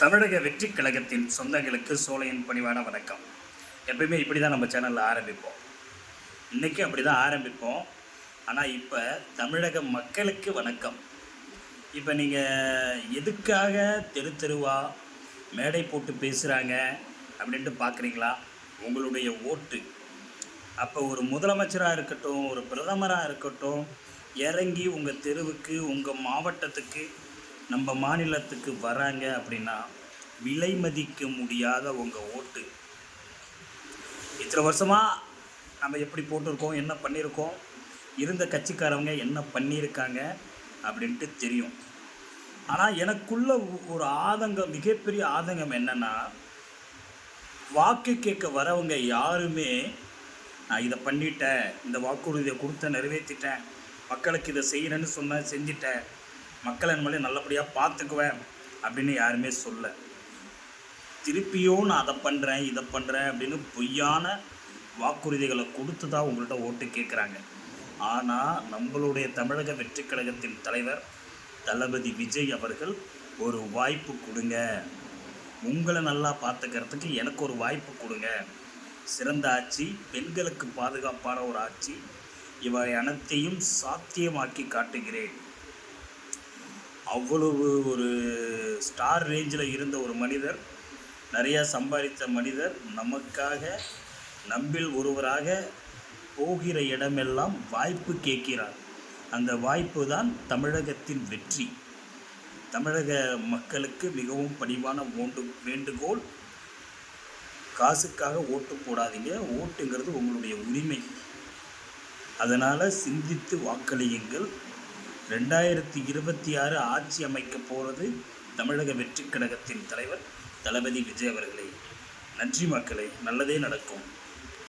தமிழக வெற்றி கழகத்தின் சொந்தங்களுக்கு சோலையின் பணிவான வணக்கம். எப்பயுமே இப்படி தான் நம்ம சேனலில் ஆரம்பிப்போம். இன்றைக்கி அப்படி தான் ஆரம்பிப்போம். ஆனால் இப்போ தமிழக மக்களுக்கு வணக்கம். இப்போ நீங்கள் எதுக்காக தெரு தெருவாக மேடை போட்டு பேசுகிறாங்க அப்படின்ட்டு பார்க்குறீங்களா? உங்களுடைய ஓட்டு. அப்போ ஒரு முதலமைச்சராக இருக்கட்டும், ஒரு பிரதமராக இருக்கட்டும், இறங்கி உங்கள் தெருவுக்கு, உங்கள் மாவட்டத்துக்கு, நம்ம மாநிலத்துக்கு வராங்க அப்படின்னா விலை மதிக்க முடியாத உங்கள் ஓட்டு. இத்தனை வருஷமாக நம்ம எப்படி போட்டிருக்கோம், என்ன பண்ணியிருக்கோம், இருந்த கட்சிக்காரவங்க என்ன பண்ணியிருக்காங்க அப்படின்ட்டு தெரியும். ஆனால் எனக்குள்ள ஒரு ஆதங்கம், மிகப்பெரிய ஆதங்கம் என்னென்னா, வாக்கு கேட்க வரவங்க யாருமே நான் இதை பண்ணிட்டேன், இந்த வாக்குறுதியை கொடுத்த நிறைவேற்றிட்டேன், மக்களுக்கு இதை செய்கிறேன்னு சொன்ன செஞ்சிட்டேன், மக்களை நம்மளே நல்லபடியாக பார்த்துக்குவேன் அப்படின்னு யாருமே சொல்ல. திருப்பியும் நான் அதை பண்ணுறேன், இதை பண்ணுறேன் அப்படின்னு பொய்யான வாக்குறுதிகளை கொடுத்து தான் உங்கள்கிட்ட ஓட்டு கேட்குறாங்க. ஆனால் நம்மளுடைய தமிழக வெற்றி கழகத்தின் தலைவர் தளபதி விஜய் அவர்கள் ஒரு வாய்ப்பு கொடுங்க, உங்களை நல்லா பார்த்துக்கிறதுக்கு எனக்கு ஒரு வாய்ப்பு கொடுங்க, சிறந்த ஆட்சி, பெண்களுக்கு பாதுகாப்பான ஒரு ஆட்சி, இவை அனைத்தையும் சாத்தியமாக்கி காட்டுகிறேன். அவ்வளவு ஒரு ஸ்டார் ரேஞ்சில் இருந்த ஒரு மனிதர், நிறையா சம்பாதித்த மனிதர், நமக்காக நம்பில் ஒருவராக போகிற இடமெல்லாம் வாய்ப்பு கேட்கிறார். அந்த வாய்ப்பு தான் தமிழகத்தின் வெற்றி. தமிழக மக்களுக்கு மிகவும் பணிவான வேண்டுகோள், காசுக்காக ஓட்டு போடாதீங்க. ஓட்டுங்கிறது உங்களுடைய உரிமை. அதனால் சிந்தித்து வாக்களியுங்கள். 2026 ஆட்சி அமைக்க போகிறது தமிழக வெற்றி கழகத்தின் தலைவர் தளபதி விஜய் அவர்களே. நன்றி மக்களே, நல்லதே நடக்கும்.